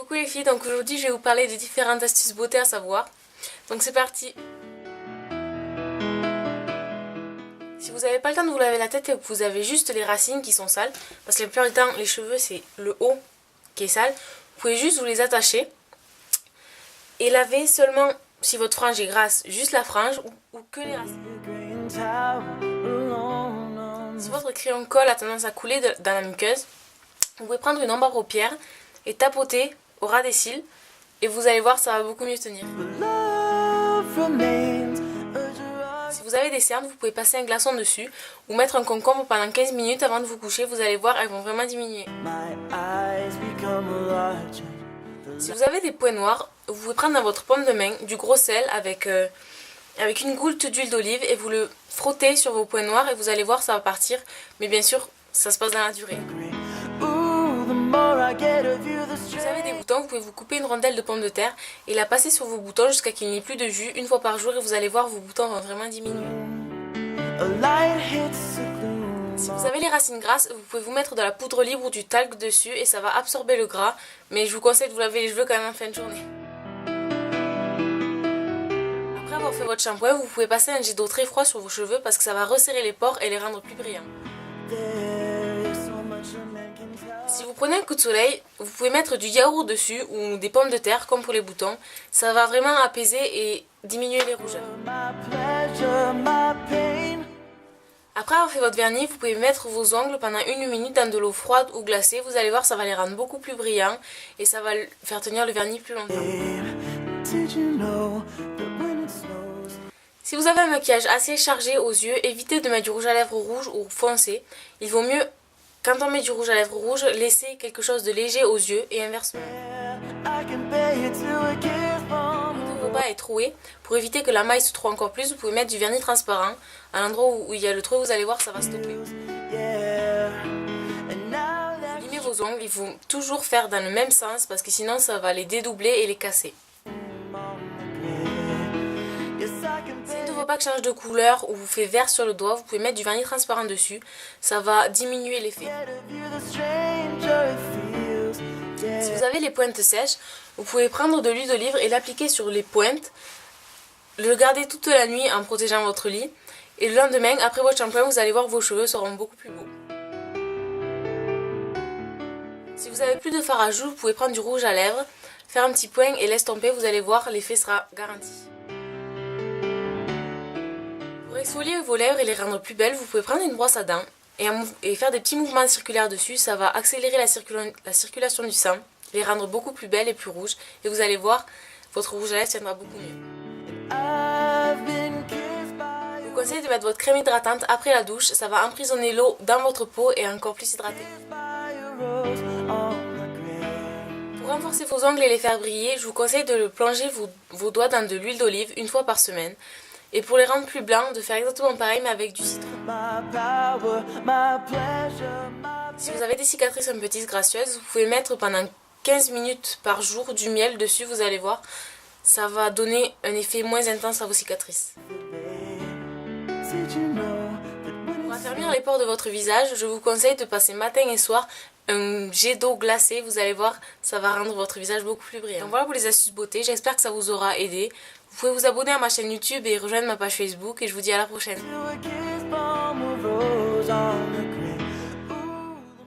Coucou les filles, donc aujourd'hui je vais vous parler de différentes astuces beauté à savoir. Donc c'est parti. Si vous n'avez pas le temps de vous laver la tête et que vous avez juste les racines qui sont sales, parce que la plupart du temps les cheveux c'est le haut qui est sale, vous pouvez juste vous les attacher et laver seulement, si votre frange est grasse, juste la frange ou que les racines. Si votre crayon colle a tendance à couler dans la muqueuse, vous pouvez prendre une embarre paupière et tapoter au ras des cils et vous allez voir, ça va beaucoup mieux tenir. Si vous avez des cernes, vous pouvez passer un glaçon dessus ou mettre un concombre pendant 15 minutes avant de vous coucher, vous allez voir, elles vont vraiment diminuer. Si vous avez des points noirs, vous pouvez prendre dans votre paume de main du gros sel avec une goutte d'huile d'olive et vous le frottez sur vos points noirs et vous allez voir, ça va partir, mais bien sûr, ça se passe dans la durée. Si vous avez des boutons, vous pouvez vous couper une rondelle de pomme de terre et la passer sur vos boutons jusqu'à qu'il n'y ait plus de jus une fois par jour et vous allez voir, vos boutons vont vraiment diminuer. Si vous avez les racines grasses, vous pouvez vous mettre de la poudre libre ou du talc dessus et ça va absorber le gras, mais je vous conseille de vous laver les cheveux quand même en fin de journée. Après avoir fait votre shampoing, vous pouvez passer un jet d'eau très froid sur vos cheveux parce que ça va resserrer les pores et les rendre plus brillants. Si vous prenez un coup de soleil, vous pouvez mettre du yaourt dessus ou des pommes de terre comme pour les boutons. Ça va vraiment apaiser et diminuer les rougeurs. Après avoir fait votre vernis, vous pouvez mettre vos ongles pendant 1 minute dans de l'eau froide ou glacée. Vous allez voir, ça va les rendre beaucoup plus brillants et ça va faire tenir le vernis plus longtemps. Si vous avez un maquillage assez chargé aux yeux, évitez de mettre du rouge à lèvres rouge ou foncé. Il vaut mieux, quand on met du rouge à lèvres rouge, laisser quelque chose de léger aux yeux et inversement. Ne faut pas être troué. Pour éviter que la maille se trouve encore plus, vous pouvez mettre du vernis transparent. À l'endroit où il y a le trou, vous allez voir, ça va stopper. Vous limez vos ongles, il faut toujours faire dans le même sens parce que sinon ça va les dédoubler et les casser. Si une de vos bagues change de couleur ou vous fait vert sur le doigt, vous pouvez mettre du vernis transparent dessus. Ça va diminuer l'effet. Si vous avez les pointes sèches, vous pouvez prendre de l'huile d'olive et l'appliquer sur les pointes. Le garder toute la nuit en protégeant votre lit. Et le lendemain, après votre shampoing, vous allez voir que vos cheveux seront beaucoup plus beaux. Si vous avez plus de fard à joues, vous pouvez prendre du rouge à lèvres, faire un petit point et l'estomper, vous allez voir, l'effet sera garanti. Pour exfolier vos lèvres et les rendre plus belles, vous pouvez prendre une brosse à dents et faire des petits mouvements circulaires dessus. Ça va accélérer la circulation du sang, les rendre beaucoup plus belles et plus rouges. Et vous allez voir, votre rouge à lèvres tiendra beaucoup mieux. Je vous conseille de mettre votre crème hydratante après la douche. Ça va emprisonner l'eau dans votre peau et encore plus hydrater. Pour renforcer vos ongles et les faire briller, je vous conseille de plonger vos doigts dans de l'huile d'olive une fois par semaine. Et pour les rendre plus blancs, de faire exactement pareil mais avec du citron. Si vous avez des cicatrices un peu disgracieuses, vous pouvez mettre pendant 15 minutes par jour du miel dessus, vous allez voir. Ça va donner un effet moins intense à vos cicatrices. Pour affermir les pores de votre visage, je vous conseille de passer matin et soir un jet d'eau glacée. Vous allez voir, ça va rendre votre visage beaucoup plus brillant. Donc voilà pour les astuces beauté, j'espère que ça vous aura aidé. Vous pouvez vous abonner à ma chaîne YouTube et rejoindre ma page Facebook et je vous dis à la prochaine.